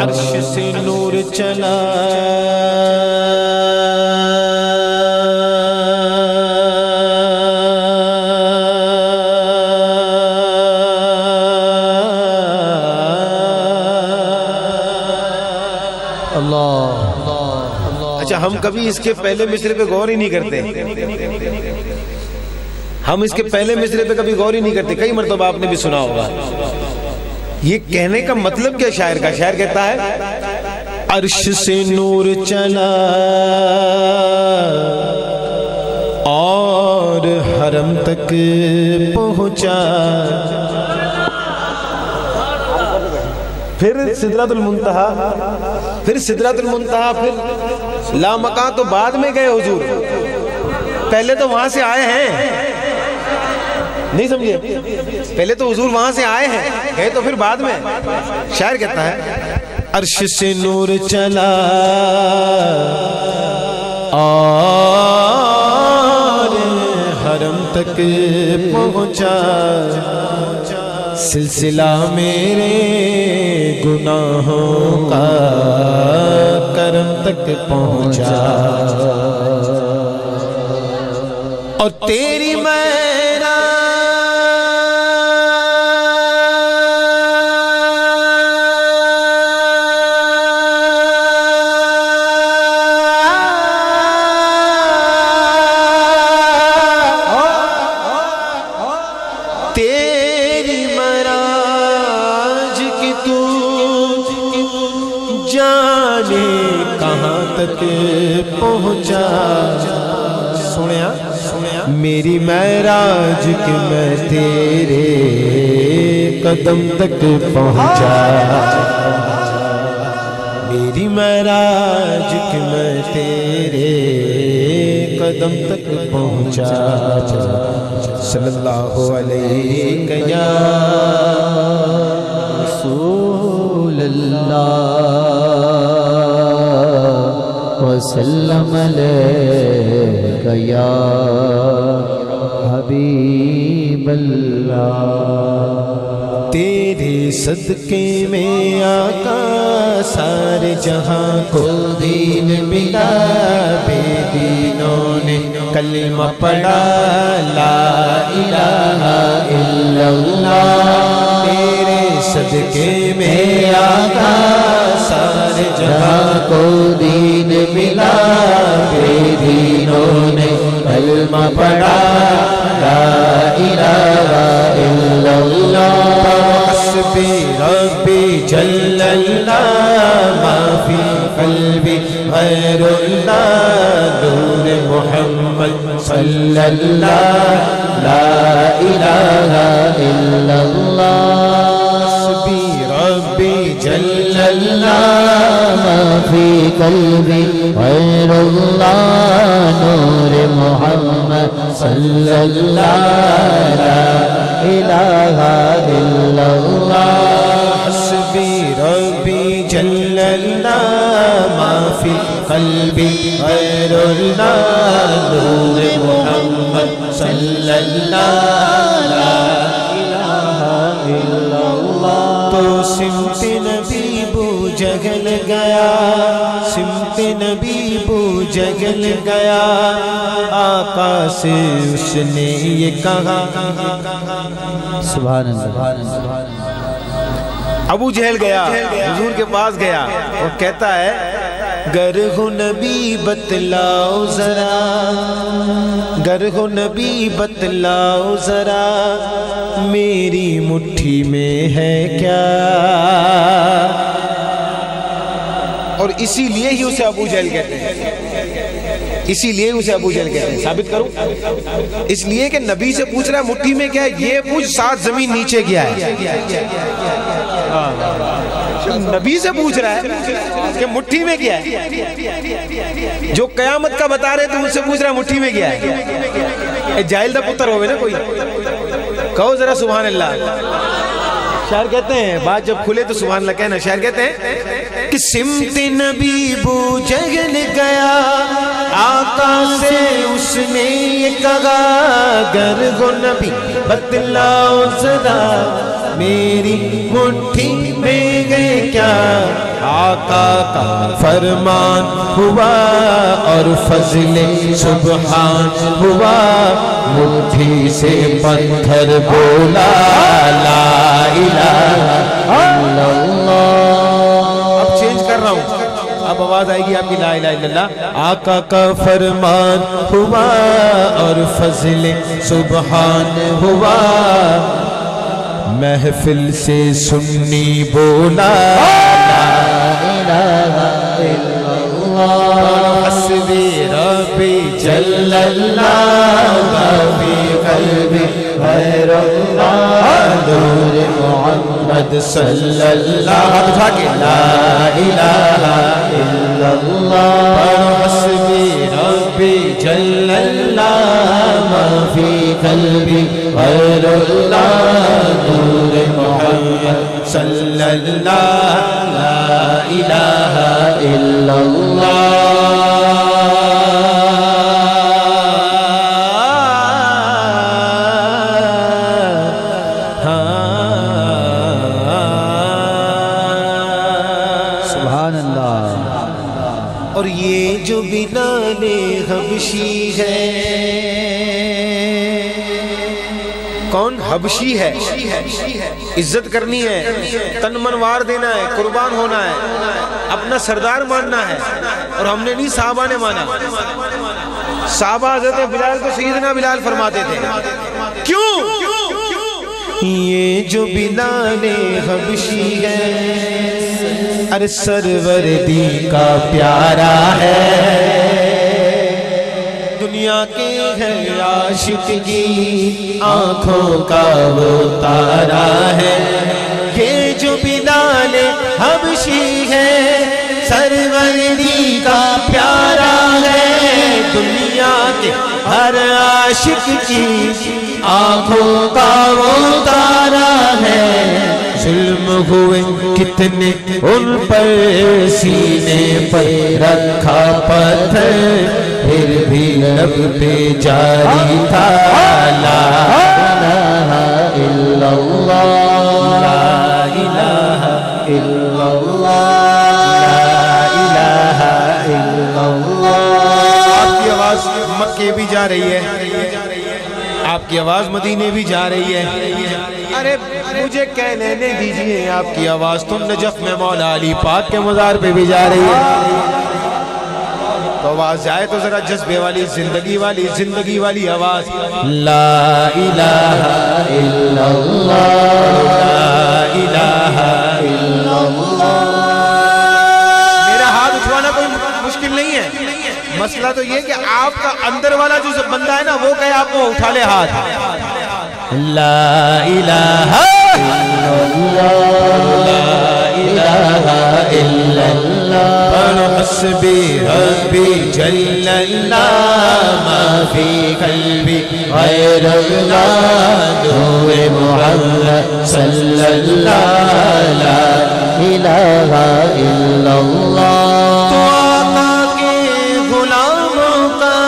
عرش سے نور چلا اچھا ہم کبھی اس کے پہلے مصرے پہ غور ہی نہیں کرتے. ہم اس کے پہلے مصرے پہ کبھی غور ہی نہیں کرتے. کئی مرتبہ آپ نے بھی سنا ہوگا. یہ کہنے کا مطلب کیا شاعر کا؟ شاعر کہتا ہے عرش سے نور چلا اور حرم تک پہنچا. پھر سدرۃ المنتہا، پھر سدرۃ المنتہا، پھر لامکان تو بعد میں گئے حضور. پہلے تو وہاں سے آئے ہیں. نہیں سمجھے؟ پہلے تو حضور وہاں سے آئے ہیں، گئے تو پھر بعد میں. شاعر کہتا ہے عرش سے نور چلا اور حرم تک پہنچا. سلسلہ میرے گناہوں کا کرم تک پہنچا اور تیری جانے کہاں تک پہنچا. سنیا میری معراج کہ میں تیرے قدم تک پہنچا. میری معراج کہ میں تیرے قدم تک پہنچا. صلی اللہ علیہ یا رسول اللہ وسلم علیک یا حبیب اللہ. تیرے صدقے میں آقا سارے جہاں کو دین ملا. بے دینوں نے کلمہ پڑھا لا الہ الا اللہ. تیرے صدقے میں آقا سارے جہاں کو دین ملا. بے دینوں نے کلمہ پڑھا لا الہ الا اللہ. حسبی ربی جل اللہ ما فی قلبی غیر اللہ. نور محمد صلی اللہ لا الہ الا اللہ. حسبی ربی جل اللہ ما فی قلبی غیر اللہ. نور محمد صلی اللہ لا الہ الا اللہ. حسبی ربی جل اللہ ما فی قلبی غیر اللہ. نور محمد صلی اللہ لا الہ الا اللہ. تو سمت نبی بو جگل گیا، سمت نبی بو جگل گیا. آقا سے اس نے یہ کہا سبحان اللہ. ابو جہل گیا حضور کے پاس گیا اور کہتا ہے گر ہو نبی بتلاؤ ذرا، گر ہو نبی بتلاؤ ذرا میری مٹھی میں ہے کیا. اور اسی لیے ہی اسے ابو جہل کہتے ہیں. اسی لیے اسے ابو جہل کہتے ہیں. ثابت کروں؟ اس لیے کہ نبی سے پوچھ رہا ہے مٹھی میں کیا ہے. یہ پوچھ 7 زمین نیچے کیا ہے. نبی سے پوچھ رہا ہے کہ مٹھی میں کیا ہے. جو قیامت کا بتا رہے تو مجھ سے پوچھ رہا ہے مٹھی میں کیا ہے. جاہل دا پتر ہوئے نا کوئی. کہو ذرا سبحان اللہ. شاعر کہتے ہیں بات جب کھلے تو سبحان اللہ کہنا. شاعر کہتے ہیں کہ سمت نبی بو جگل گیا، آقا سے اس نے یہ کہا گر ہو نبی بتلاؤ ذرا میری مٹھی میں گئے کیا. آقا کا فرمان ہوا اور فضل سبحان ہوا، مٹھی سے پتھر بولا لا الہ الا اللہ۔ اب چینج کر رہا ہوں، اب آواز آئے گی آپ کی لا الہ الا اللہ۔ آقا کا فرمان ہوا اور فضل سبحان ہوا، محفل سے سنی بولا لا الہ الا اللہ، حسبی ربی جل اللہ، ما فی قلبی غیر اللہ، نور محمد صلی اللہ، لا الہ الا اللہ، حسبی ربی جل اللہ، ما فی قلبی غیر اللہ، نور محمد صلی اللہ، لا الہ الا اللہ۔ سبحان اللہ۔ اور یہ جو بلال حبشی ہے، کون حبشی ہے؟ عزت کرنی ہے، تن من وار دینا ہے، قربان ہونا ہے، اپنا سردار ماننا ہے، اور ہم نے نہیں صحابہ نے مانا۔ صحابہ حضرت بلال کو سیدنا بلال فرماتے تھے، کیوں؟ یہ جو بلال حبشی ہے، ارے سرور دی کا پیارا ہے، دنیا کے ہے عاشق کی آنکھوں کا وہ تارا ہے، یہ جو بلال حبشی ہے، سرور دی کا پیارا ہے، دنیا کے ہر عاشق کی آنکھوں کا وہ تارا ہے، ظلم ہوئے کتنے ان پر، سینے پر رکھا پتھر، پھر بھی لب پہ جاری تھا لا الہ الا اللہ، لا الہ الا اللہ، لا الہ الا اللہ۔ آپ کی آواز مکے بھی جا رہی ہے، آپ کی آواز مدینے بھی جا رہی ہے، ارے مجھے کہہ لینے دیجئے، آپ کی آواز تو نجف میں مولا علی پاک کے مزار پہ بھی جا رہی ہے، تو آواز جائے تو ذرا جذبے والی، زندگی والی آواز، لا الہ الا اللہ، لا الہ الا اللہ۔ میرا ہاتھ اٹھوانا کوئی مشکل نہیں ہے، مسئلہ تو یہ کہ آپ کا اندر والا جو بندہ ہے نا، وہ کہے آپ کو اٹھا لے ہاتھ، لا الہ الا اللہ، لا الہ الا اللہ، حسبی ربی جل اللہ، ما فی قلبی غیر اللہ، نور محمد صلی اللہ، لا الہ الا اللہ۔ تو آقا کے غلاموں کا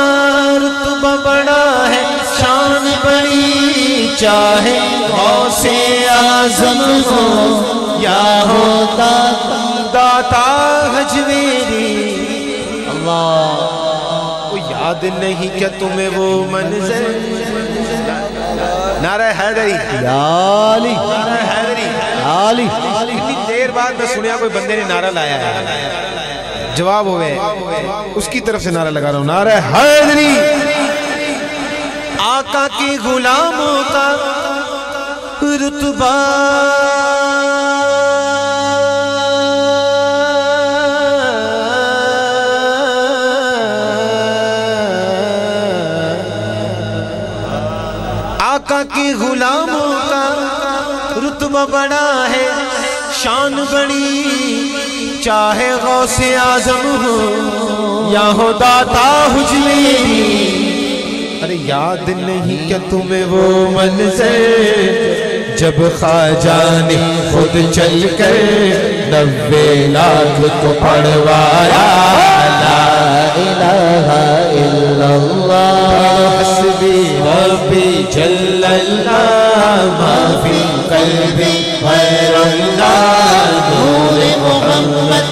رتبہ بڑا ہے، شان بڑی، چاہے غوث اعظم ہو یا ہو داتا حجویری، اللہ وہ یاد نہیں کیا تمہیں وہ منظر، نعرہ حیدری، یا علی، نعرہ حیدری، علی، اتنی دیر بعد میں سنیا کوئی بندے نے نعرہ لایا ہے، جواب ہوئے، اس کی طرف سے نعرہ لگا رہا ہوں، نعرہ حیدری۔ آقا کے غلاموں کا رتبہ آقا کے غلاموں کا رتبہ بڑا ہے، شان بڑی، چاہے غوث اعظم ہو یا ہو داتا حجویری، ارے یاد نہیں کیا تمہیں وہ منظر، جب خواجہ نے خود چل کر 90 لاکھ کو پڑھوایا، لا الہ الا اللہ، حسبی ربی جل اللہ، ما فی قلبی غیر اللہ، نور محمد